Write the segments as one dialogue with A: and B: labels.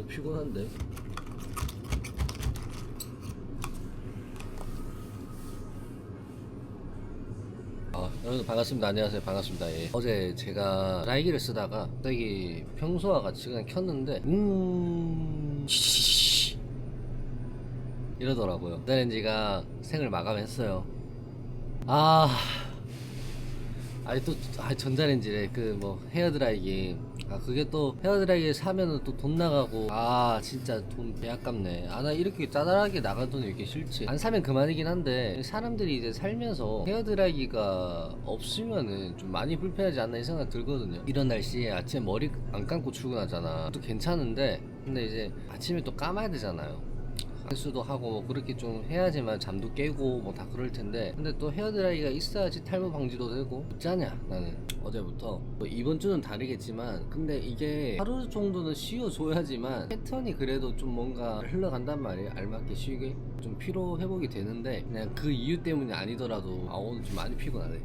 A: 너무 피곤한데. 여러분 반갑습니다. 안녕하세요. 반갑습니다. 예. 어제 제가 라이기를 쓰다가 갑자기 평소와 같이 그냥 켰는데 이러더라고요. 전자레인지가 생을 마감했어요. 아니 또 전자레인지래. 그 뭐 헤어드라이기. 그게 또 헤어드라이기 사면은 또 돈 나가고. 진짜 돈 개 아깝네. 나 이렇게 짜잘하게 나간 돈이 이렇게 싫지. 안 사면 그만이긴 한데 사람들이 이제 살면서 헤어드라이기가 없으면은 좀 많이 불편하지 않나 이 생각 들거든요. 이런 날씨에 아침에 머리 안 감고 출근하잖아. 또 괜찮은데 근데 이제 아침에 또 감아야 되잖아요. 세수도 하고 뭐 그렇게 좀 해야지만 잠도 깨고 뭐 다 그럴 텐데, 근데 또 헤어드라이기가 있어야지 탈모 방지도 되고. 어쩌냐 나는 어제부터. 뭐 이번 주는 다르겠지만 근데 이게 하루 정도는 쉬어줘야지만 패턴이 그래도 좀 뭔가 흘러간단 말이에요. 알맞게 쉬게 좀 피로 회복이 되는데, 그냥 그 이유 때문이 아니더라도 오늘 좀 많이 피곤하네.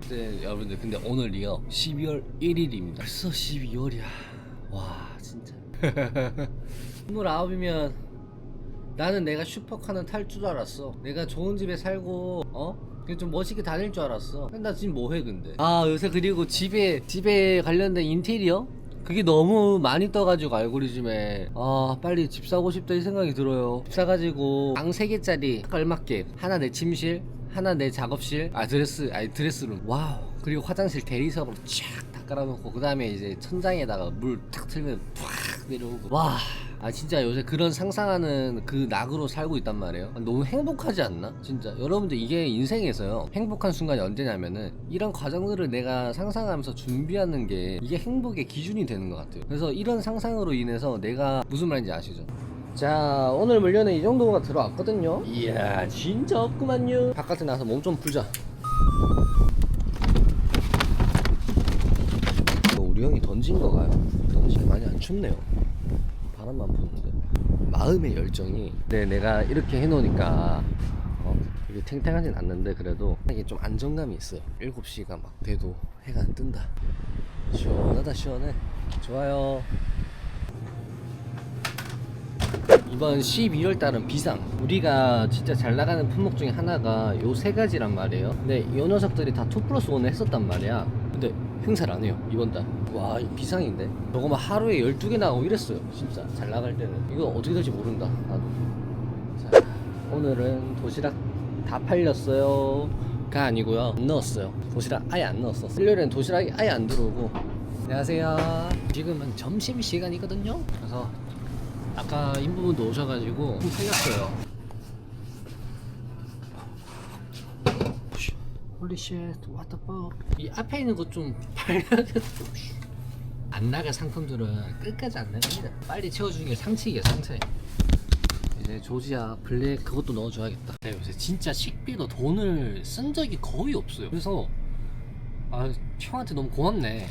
A: 근데 여러분들, 근데 오늘이요 12월 1일입니다 벌써 12월이야 와 진짜. 29이면 나는 내가 슈퍼카는 탈 줄 알았어. 내가 좋은 집에 살고 좀 멋있게 다닐 줄 알았어. 근데 나 지금 뭐해 근데. 요새 그리고 집에 관련된 인테리어 그게 너무 많이 떠가지고 알고리즘에 빨리 집 사고 싶다 이 생각이 들어요. 집 사가지고 방 3개짜리 걸맞게, 하나 내 침실, 하나 내 작업실, 드레스룸, 와우, 그리고 화장실 대리석으로 쫙 다 깔아놓고, 그 다음에 이제 천장에다가 물 탁 틀면 팍 내려오고. 와 진짜 요새 그런 상상하는 그 낙으로 살고 있단 말이에요. 너무 행복하지 않나? 진짜 여러분들, 이게 인생에서요 행복한 순간이 언제냐면은 이런 과정들을 내가 상상하면서 준비하는 게 이게 행복의 기준이 되는 것 같아요. 그래서 이런 상상으로 인해서 내가 무슨 말인지 아시죠? 자, 오늘 물려는 이 정도가 들어왔거든요. 이야 진짜 없구만요. 바깥에 나가서 몸 좀 풀자. 우리 형이 던진 거가요? 던진 게 많이 안 춥네요. 바람만 부는데. 마음의 열정이, 내가 이렇게 해놓으니까 이게 탱탱하진 않는데 그래도 이게 좀 안정감이 있어요. 7시가 막 돼도 해가 안 뜬다. 시원하다 시원해. 좋아요. 이번 12월 달은 비상. 우리가 진짜 잘 나가는 품목 중에 하나가 요 3가지란 말이에요. 근데 요 녀석들이 다 2+1을 했었단 말이야. 근데 행사를 안 해요 이번 달. 와 이거 비상인데. 저거 막 하루에 12개 나가고 이랬어요. 진짜 잘 나갈 때는. 이거 어떻게 될지 모른다 나도. 자, 오늘은 도시락 다 팔렸어요 가 아니고요, 안 넣었어요. 도시락 아예 안 넣었어. 일요일엔 도시락이 아예 안 들어오고. 안녕하세요. 지금은 점심시간이거든요. 그래서 아까 인부분도 오셔가지고 좀 팔렸어요. 홀리쉣 what the fuck. 이 앞에 있는 것 좀 팔려야겠어. 안 나갈 상품들은 끝까지 안 나갑니다. 빨리 채워주는 게 상책이야, 상책. 이제 조지아 블랙 그것도 넣어줘야겠다. 내가 요새 진짜 식비로 돈을 쓴 적이 거의 없어요. 그래서 형한테 너무 고맙네.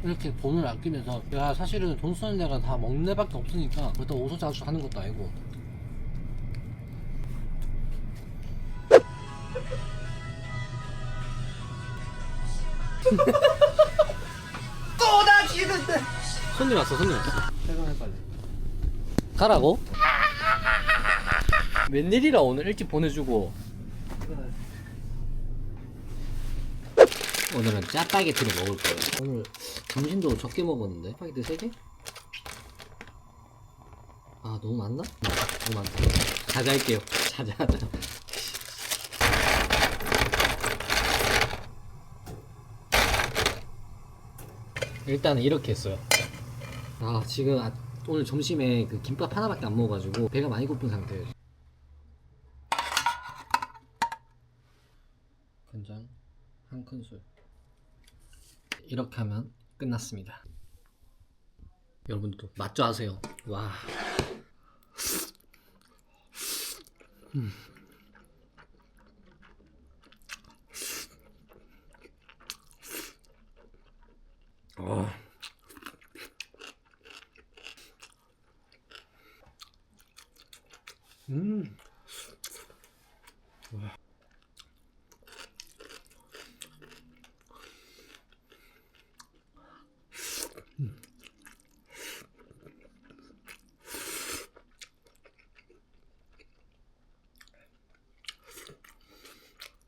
A: 이렇게 돈을 아끼면서. 야 사실은 돈 쓰는 데가 다 먹는 데밖에 없으니까 그렇다고 오소자수 하는 것도 아니고. 쏟아지는데. 손님 왔어. 퇴근할 빨리. 가라고? 웬일이라 오늘 일찍 보내주고. 오늘은 짜파게티를 먹을 거예요. 오늘 점심도 적게 먹었는데. 짜파게티 3개? 너무 많나? 너무 많다. 자자할게요. 자자하자. 일단은 이렇게 했어요. 지금 오늘 점심에 그 김밥 하나밖에 안 먹어가지고 배가 많이 고픈 상태예요. 간장 1큰술. 이렇게 하면 끝났습니다. 여러분들도 맛조 하세요. 와. 와.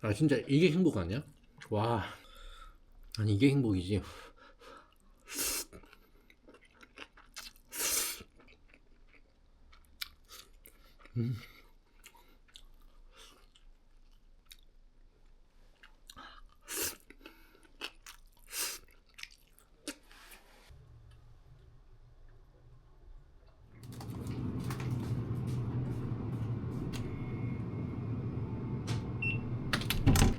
A: 아 진짜 이게 행복 아니야? 와, 아니 이게 행복이지.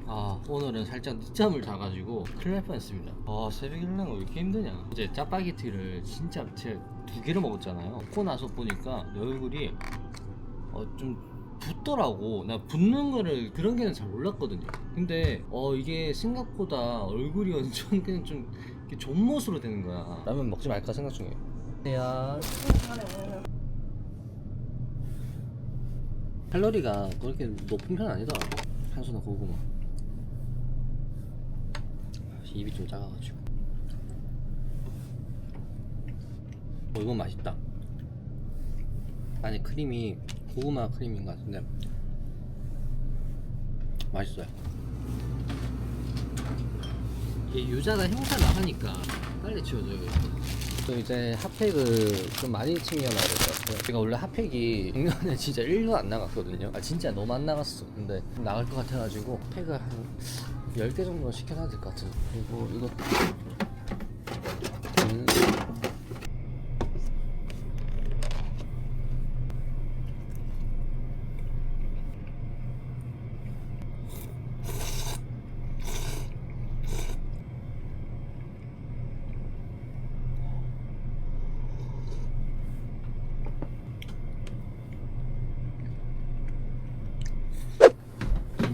A: 아 오늘은 살짝 늦잠을 자가지고 큰일 날 뻔했습니다. 아 새벽 일어나는 거 왜 이렇게 힘드냐. 어제 짜파게티를 진짜 제가 2개를 먹었잖아요. 먹고 나서 보니까 내 얼굴이 좀 붓더라고. 나 붓는 거를 그런 게는 잘 몰랐거든요. 근데 이게 생각보다 얼굴이 완전 그냥 좀 이렇게 존못으로 되는 거야. 라면 먹지 말까 생각 중이에요. 야 칼로리가 그렇게 높은 편 아니더라고. 탄수나 고구마. 입이 좀 작아가지고. 이건 맛있다. 안에 크림이 고구마 크림인 것 같은데 맛있어요. 이게 유자가 형사 나가니까 빨리 지워져요. 또 이제 핫팩을 좀 많이 챙겨놔야 될 것 같아요. 제가 원래 핫팩이 작년에 진짜 1도 안 나갔거든요. 진짜 너무 안 나갔어. 근데 나갈 것 같아가지고 핫팩을 한 10개 정도 시켜놔야 될 것 같은데. 그리고 이것도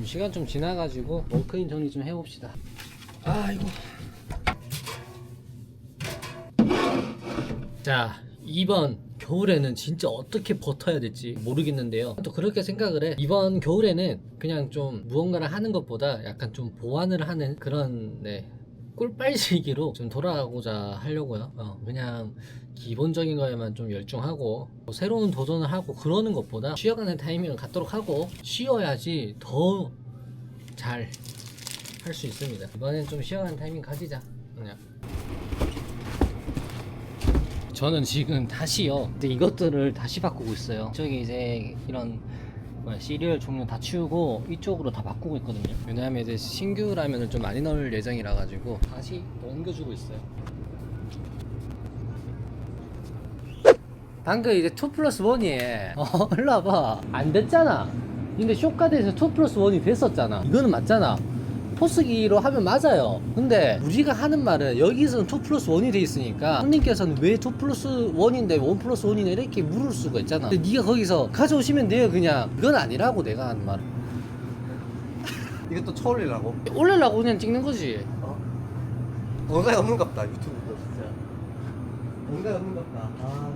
A: 시간 좀 지나가지고 워크인 정리 좀 해봅시다. 아이고. 자, 이번 겨울에는 진짜 어떻게 버텨야 될지 모르겠는데요. 또 그렇게 생각을 해. 이번 겨울에는 그냥 좀 무언가를 하는 것보다 약간 좀 보완을 하는 그런 꿀빨지기로 좀 돌아가고자 하려고요. 그냥 기본적인 거에만 좀 열중하고 뭐 새로운 도전을 하고 그러는 것보다 쉬어가는 타이밍을 갖도록 하고 쉬어야지 더 잘 할 수 있습니다. 이번엔 좀 쉬어가는 타이밍 가지자. 그냥 저는 지금 다시요 근데 이것들을 다시 바꾸고 있어요. 저기 이제 이런 시리얼 종류 다 치우고 이쪽으로 다 바꾸고 있거든요. 왜냐하면 이제 신규 라면을 좀 많이 넣을 예정이라 가지고 다시 옮겨주고 있어요. 방금 이제 2+1이 일로 와봐. 안 됐잖아. 근데 쇼카드에서 2+1이 됐었잖아. 이거는 맞잖아. 포스기로 하면 맞아요. 근데 우리가 하는 말은 여기서는 2+1이 돼 있으니까 손님께서는 왜 2+1인데 1+1이냐 이렇게 물을 수가 있잖아. 근데 네가 거기서 가져오시면 돼요. 그냥 그건 아니라고 내가 하는 말은.
B: 이것도 쳐올리려고?
A: 올리려고 그냥 찍는 거지.
B: 뭔가에 없는갑다 유튜브도 진짜 뭔가에 없는갑다.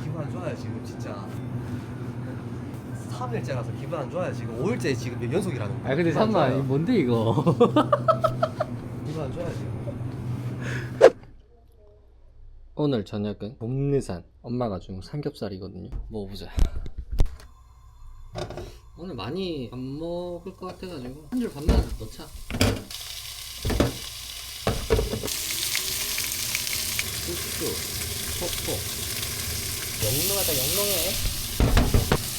B: 기분 안 좋아요 지금 진짜. 3일째라서 기분 안 좋아요 지금. 5일째 지금 연속이라는 거.
A: 근데
B: 기분 안
A: 잠깐만
B: 좋아요.
A: 뭔데 이거.
B: 기분 안 좋아요 지금.
A: 오늘 저녁은 봄내산 엄마가 준 삼겹살이거든요. 먹어보자. 오늘 많이 안 먹을 것 같아가지고 한 줄 반만 넣자. 후추, 소포. 영롱하다 영롱해.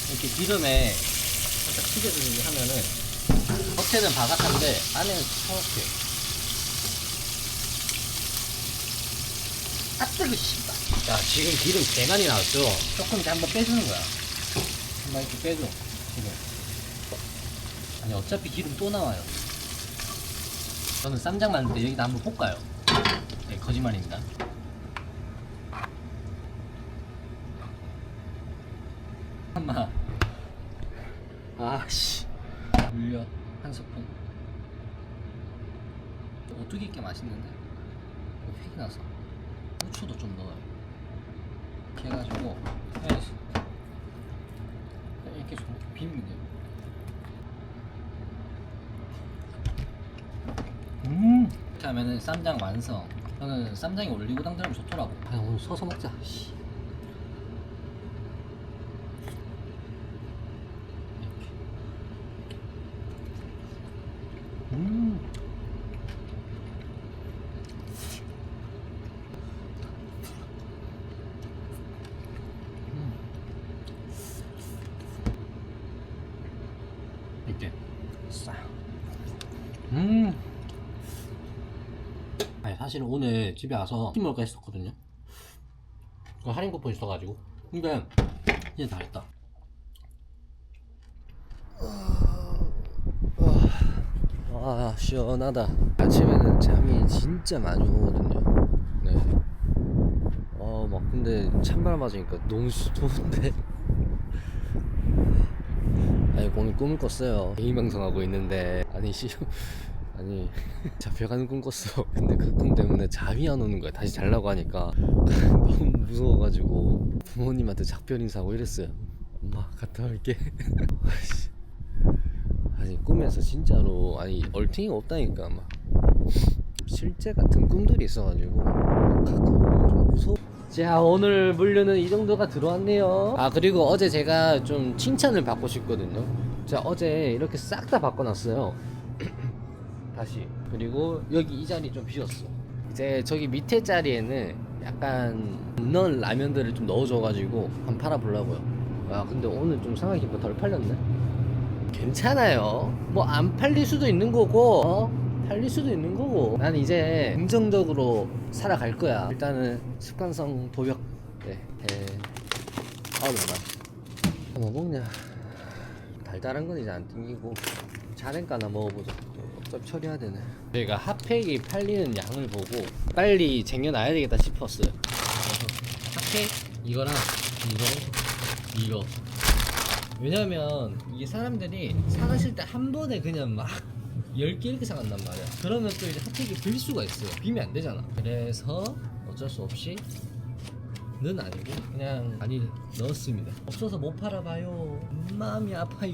A: 이렇게 기름에 살짝 튀겨주기 하면은 겉에는 바삭한데 안에는 서럽게. 아 뜨거 씨발. 자 지금 기름 개 많이 나왔죠. 조금 이제 한번 빼주는 거야. 한번 이렇게 빼줘. 기름. 아니 어차피 기름 또 나와요. 저는 쌈장 만들 때 여기다 한번 볶아요. 네, 거짓말입니다. 한마. 아씨. 물엿 한 스푼. 오뚜기 있게 맛있는데. 팩이 나서. 후추도 좀 넣어요. 이렇게 해가지고 해야지. 이렇게 좀 비비면 돼요. 이렇게 하면은 쌈장 완성. 저는 쌈장이 올리고 당들면 좋더라고. 오늘 서서 먹자.
C: 사실은 오늘 집에 와서 치킨 먹을까 했었거든요. 그 할인 쿠폰 있어가지고. 근데 이제 다 했다.
A: 아 시원하다. 아침에는 잠이 진짜 많이 오거든요. 네. 막 근데 찬바람 맞으니까 너무 좋은데. 아니 오늘 꿈을 꿨어요. 개인 방송하고 있는데 아니 잡혀가는 꿈 꿨어. 근데 그 꿈 때문에 잠이 안 오는 거야. 다시 자려고 하니까 너무 무서워가지고 부모님한테 작별 인사하고 이랬어요. 엄마 갔다 올게. 아니 꿈에서 진짜로 아니 얼탱이가 없다니까 막 실제 같은 꿈들이 있어가지고 가끔 보면 좀 무서워. 자 오늘 물류는 이 정도가 들어왔네요. 아 그리고 어제 제가 좀 칭찬을 받고 싶거든요. 자 어제 이렇게 싹 다 바꿔놨어요. 다시. 그리고 여기 이 자리 좀 비었어. 이제 저기 밑에 자리에는 약간 넣은 라면들을 좀 넣어줘가지고 한번 팔아보려고요. 아 근데 오늘 좀 생각해보니까 덜 팔렸네. 괜찮아요. 뭐 안 팔릴 수도 있는 거고 팔릴 수도 있는 거고. 난 이제 긍정적으로 살아갈 거야. 일단은 습관성 도벽. 네. 뭐 먹냐. 달달한 건 이제 안 땡기고 자랭까 하나 먹어보자. 어차피 처리해야 되네. 저희가 핫팩이 팔리는 양을 보고 빨리 쟁여놔야 되겠다 싶었어요. 핫팩 이거랑 이거 왜냐면 이게 사람들이 사가실 때 한 번에 그냥 막 10개 이렇게 사간단 말이야. 그러면 또 이제 핫팩이 빌 수가 있어요. 비면 안 되잖아. 그래서 어쩔 수 없이 는 아니고 그냥 많이 넣었습니다. 없어서 못 팔아봐요. 마음이 아파요.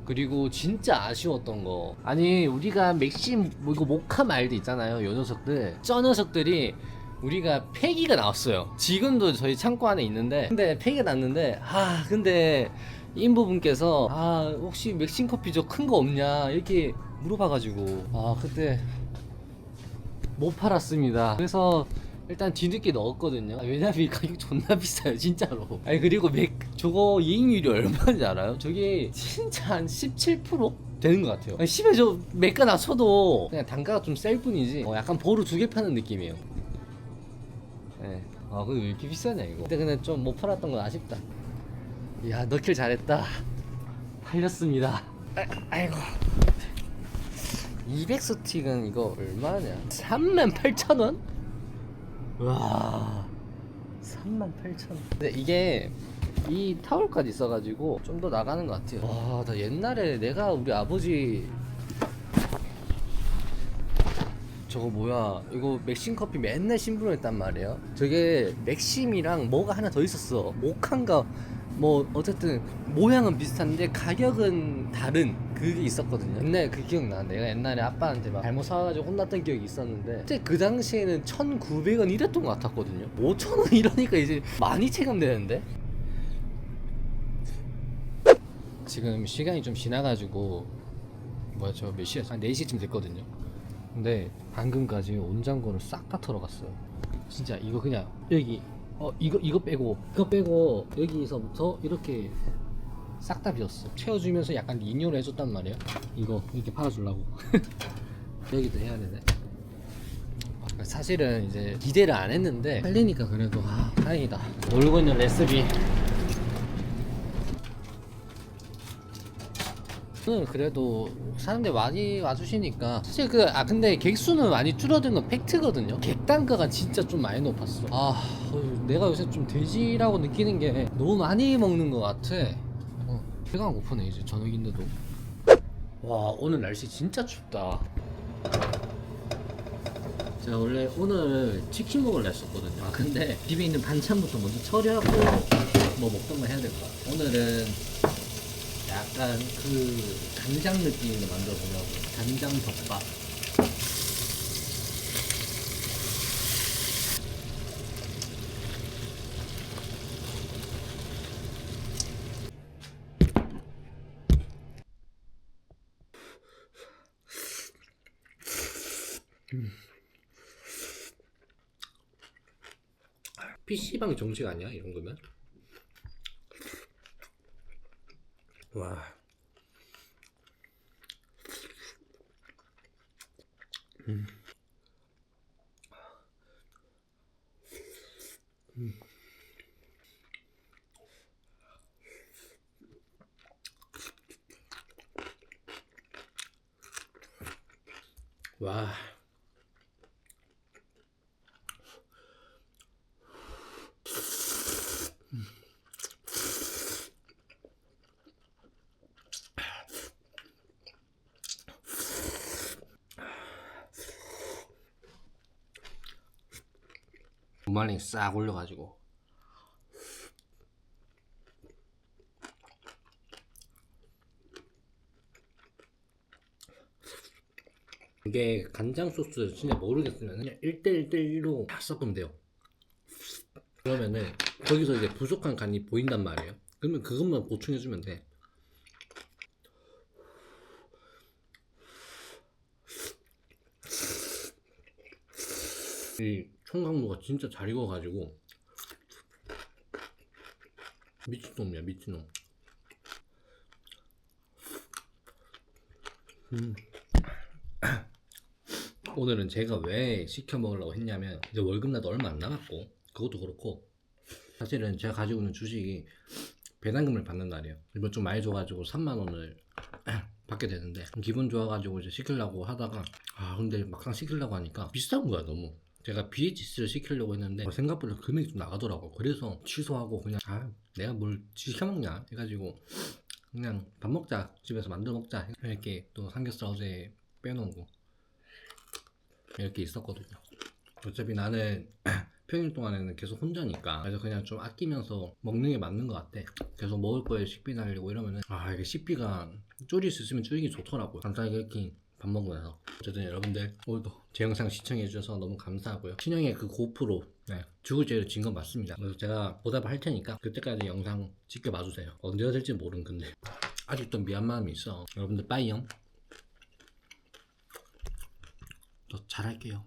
A: 그리고 진짜 아쉬웠던 거, 아니 우리가 맥심 뭐 이거 모카 말도 있잖아요. 요 녀석들 저 녀석들이 우리가 폐기가 나왔어요. 지금도 저희 창고 안에 있는데 근데 폐기가 났는데 근데 인부분께서 혹시 맥심 커피 저 큰 거 없냐 이렇게 물어봐가지고 그때 못 팔았습니다. 그래서 일단 뒤늦게 넣었거든요. 왜냐면 이 가격 존나 비싸요 진짜로. 아니 그리고 저거 이익률이 얼마인지 알아요? 저게 진짜 한 17% 되는 것 같아요. 아니 10에 저 매가 낮춰도 그냥 단가가 좀 셀 뿐이지 약간 보루 2개 파는 느낌이에요. 네. 근데 왜 이렇게 비싸냐 이거. 근데 그냥 좀 못 팔았던 건 아쉽다. 야 넣길 잘했다. 팔렸습니다. 아이고 200스틱은 이거 얼마냐? 38,000원? 와 38,000원. 근데 이게 이 타월까지 있어가지고 좀 더 나가는 것 같아요. 나 옛날에 내가 우리 아버지 저거 뭐야 이거 맥심 커피 맨날 심부름했단 말이에요. 저게 맥심이랑 뭐가 하나 더 있었어. 모카인가 뭐 어쨌든 모양은 비슷한데 가격은 다른 그게 있었거든요. 근데 그 기억나. 내가 옛날에 아빠한테 막 잘못 사가지고 혼났던 기억이 있었는데 그때 그 당시에는 1,900원 이랬던 것 같았거든요. 5,000원 이러니까 이제 많이 체감되는데. 지금 시간이 좀 지나가지고 저 몇 시였어? 한 4시쯤 됐거든요. 근데 방금까지 온장고를 싹 다 털어갔어요. 진짜 이거 그냥 여기 이거 빼고 여기서부터 이렇게 싹 다 비웠어. 채워주면서 약간 리뉴얼 해줬단 말이야. 이거 이렇게 팔아주려고. 여기도 해야 되네. 사실은 이제 기대를 안 했는데 팔리니까 그래도 다행이다. 놀고 있는 레시피. 오늘 그래도 사람들 많이 와주시니까 사실 근데 객수는 많이 줄어든 건 팩트거든요. 객단가가 진짜 좀 많이 높았어. 내가 요새 좀 돼지라고 느끼는 게 너무 많이 먹는 것 같아. 배가 고프네 이제 저녁인데도. 와 오늘 날씨 진짜 춥다. 제가 원래 오늘 치킨 먹으려 했었거든요. 근데 집에 있는 반찬부터 먼저 처리하고 뭐 먹던 거 해야 될 것 같아. 오늘은 약간 그 간장 느낌으로 만들어 보려고. 간장 덮밥. PC방 정식 아니야? 이런 거면? 와.
C: 와. 무말랭이 싹 올려가지고 이게 간장 소스 진짜 모르겠으면 그냥 1대1대1로 다 섞으면 돼요. 그러면은 거기서 이제 부족한 간이 보인단 말이에요. 그러면 그것만 보충해주면 돼. 이 총각무가 진짜 잘 익어가지고 미친놈이야 미친놈. 오늘은 제가 왜 시켜 먹으려고 했냐면 이제 월급날도 얼마 안 남았고 그것도 그렇고 사실은 제가 가지고 있는 주식이 배당금을 받는 날이에요. 이번 좀 많이 줘가지고 3만원을 받게 되는데 기분 좋아가지고 이제 시키려고 하다가 근데 막상 시키려고 하니까 비싼 거야 너무. 제가 BHC를 시키려고 했는데 생각보다 금액이 좀 나가더라고. 그래서 취소하고 그냥 내가 뭘 시켜먹냐 해가지고 그냥 밥 먹자 집에서 만들어 먹자 이렇게 또 삼겹살 어제 빼놓고 이렇게 있었거든요. 어차피 나는 평일 동안에는 계속 혼자니까 그래서 그냥 좀 아끼면서 먹는 게 맞는 것 같아. 계속 먹을 거에 식비 날리고 이러면은 이게 식비가 줄일 수 있으면 줄이기 좋더라고요. 간단하게 이렇게 밥 먹고 나서. 어쨌든 여러분들 오늘도 제 영상 시청해 주셔서 너무 감사하고요. 신영의 그 고프로 죽을 죄를 진 건 맞습니다. 그래서 제가 보답을 할 테니까 그때까지 영상 지켜봐 주세요. 언제가 될지 모르는 건데 아직도 미안 마음이 있어. 여러분들 빠이영. 더 잘할게요.